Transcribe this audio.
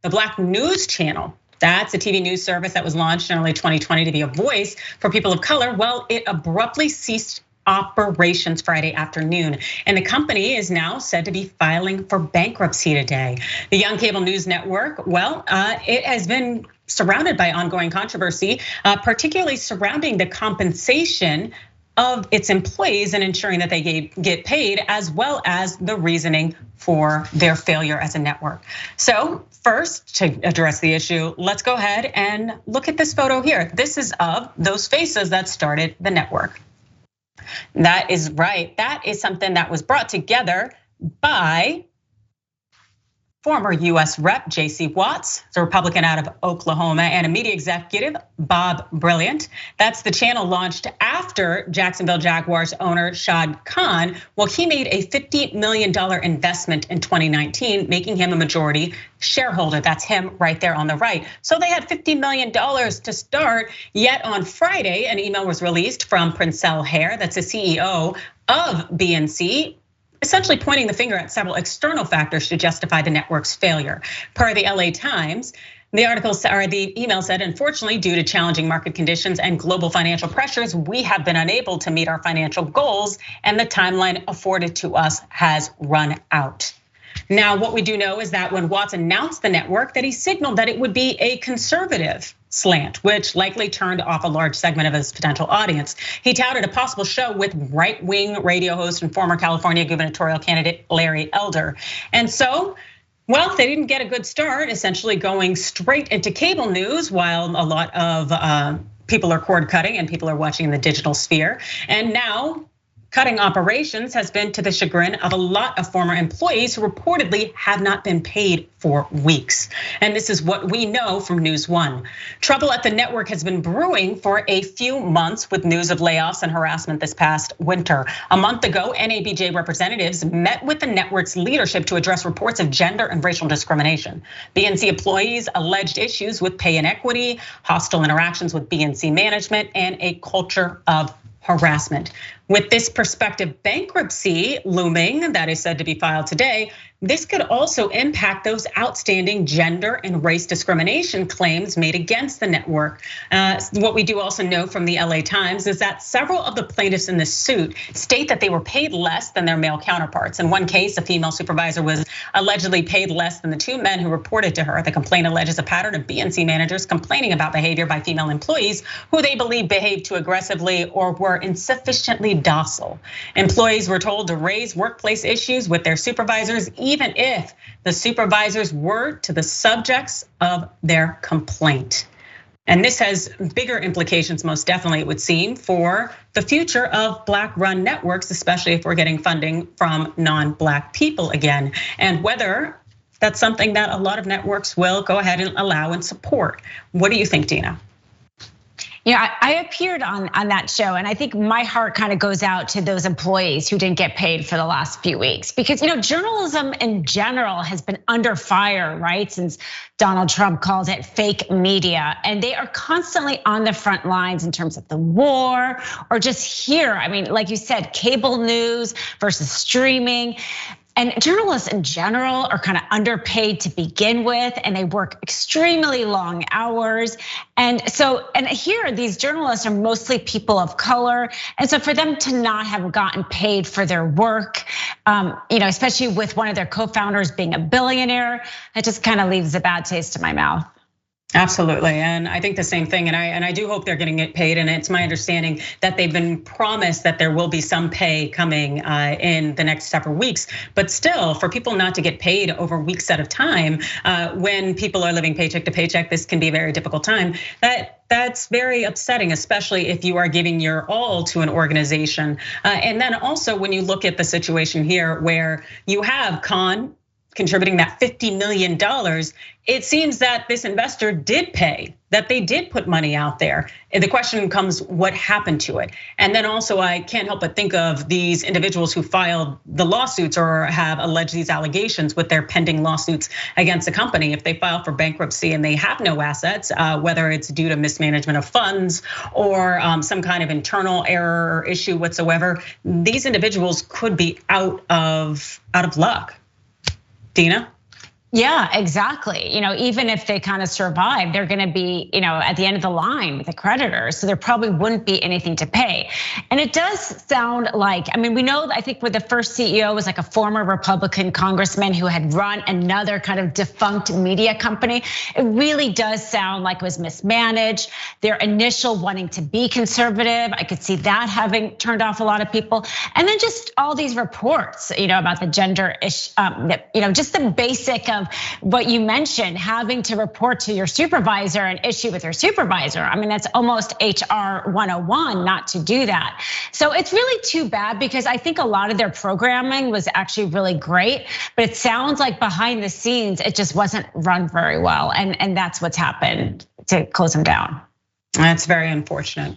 The Black News Channel, that's a TV news service that was launched in early 2020 to be a voice for people of color. Well, it abruptly ceased operations Friday afternoon, and the company is now said to be filing for bankruptcy today. The young cable news network, well, it has been surrounded by ongoing controversy, particularly surrounding the compensation of its employees and ensuring that they get paid, as well as the reasoning for their failure as a network. So first, to address the issue, let's go ahead and look at this photo here. This is of those faces that started the network. That is right. That is something that was brought together by former US Rep J.C. Watts, the Republican out of Oklahoma, and a media executive, Bob Brilliant. That's the channel launched after Jacksonville Jaguars owner Rashad Khan. Well, he made a $50 million investment in 2019, making him a majority shareholder. That's him right there on the right. So they had $50 million to start. Yet on Friday, an email was released from Princell Hair, that's the CEO of BNC, essentially pointing the finger at several external factors to justify the network's failure. Per the LA Times, the email said, unfortunately, due to challenging market conditions and global financial pressures, we have been unable to meet our financial goals, and the timeline afforded to us has run out. Now, what we do know is that when Watts announced the network, that he signaled that it would be a conservative slant, which likely turned off a large segment of his potential audience. He touted a possible show with right-wing radio host and former California gubernatorial candidate Larry Elder. And so, well, they didn't get a good start, essentially going straight into cable news while a lot of people are cord cutting and people are watching in the digital sphere. And now, cutting operations has been to the chagrin of a lot of former employees who reportedly have not been paid for weeks. And this is what we know from News One. Trouble at the network has been brewing for a few months with news of layoffs and harassment this past winter. A month ago, NABJ representatives met with the network's leadership to address reports of gender and racial discrimination. BNC employees alleged issues with pay inequity, hostile interactions with BNC management, and a culture of harassment. With this prospective bankruptcy looming that is said to be filed today, this could also impact those outstanding gender and race discrimination claims made against the network. What we do also know from the LA Times is that several of the plaintiffs in this suit state that they were paid less than their male counterparts. In one case, a female supervisor was allegedly paid less than the two men who reported to her. The complaint alleges a pattern of BNC managers complaining about behavior by female employees who they believe behaved too aggressively or were insufficiently docile. Employees were told to raise workplace issues with their supervisors, even if the supervisors were to the subjects of their complaint. And this has bigger implications, most definitely, it would seem, for the future of Black-run networks, especially if we're getting funding from non-Black people again, and whether that's something that a lot of networks will go ahead and allow and support. What do you think, Dina? Yeah, I appeared on that show, and I think my heart kind of goes out to those employees who didn't get paid for the last few weeks, because journalism in general has been under fire, right? Since Donald Trump calls it fake media, and they are constantly on the front lines in terms of the war or just here. I mean, like you said, cable news versus streaming. And journalists in general are kind of underpaid to begin with, and they work extremely long hours. And here, these journalists are mostly people of color. And so for them to not have gotten paid for their work, especially with one of their co-founders being a billionaire, it just kind of leaves a bad taste in my mouth. Absolutely, and I think the same thing, and I do hope they're getting it paid. And it's my understanding that they've been promised that there will be some pay coming in the next several weeks. But still, for people not to get paid over weeks at a time, when people are living paycheck to paycheck, this can be a very difficult time. That's very upsetting, especially if you are giving your all to an organization. And then also when you look at the situation here, where you have Khan contributing that $50 million, it seems that this investor did pay, that they did put money out there. And the question comes, what happened to it? And then also, I can't help but think of these individuals who filed the lawsuits or have alleged these allegations with their pending lawsuits against the company. If they file for bankruptcy and they have no assets, whether it's due to mismanagement of funds or some kind of internal error or issue whatsoever, these individuals could be out of luck. Dina? Yeah, exactly. Even if they kind of survive, they're going to be, at the end of the line with the creditors. So there probably wouldn't be anything to pay. And it does sound like, we know, I think with the first CEO was like a former Republican congressman who had run another kind of defunct media company. It really does sound like it was mismanaged. Their initial wanting to be conservative, I could see that having turned off a lot of people. And then just all these reports, about the gender issue, just the basic of what you mentioned, having to report to your supervisor an issue with your supervisor. That's almost HR 101 not to do that. So it's really too bad because I think a lot of their programming was actually really great, but it sounds like behind the scenes, it just wasn't run very well. And that's what's happened to close them down. That's very unfortunate.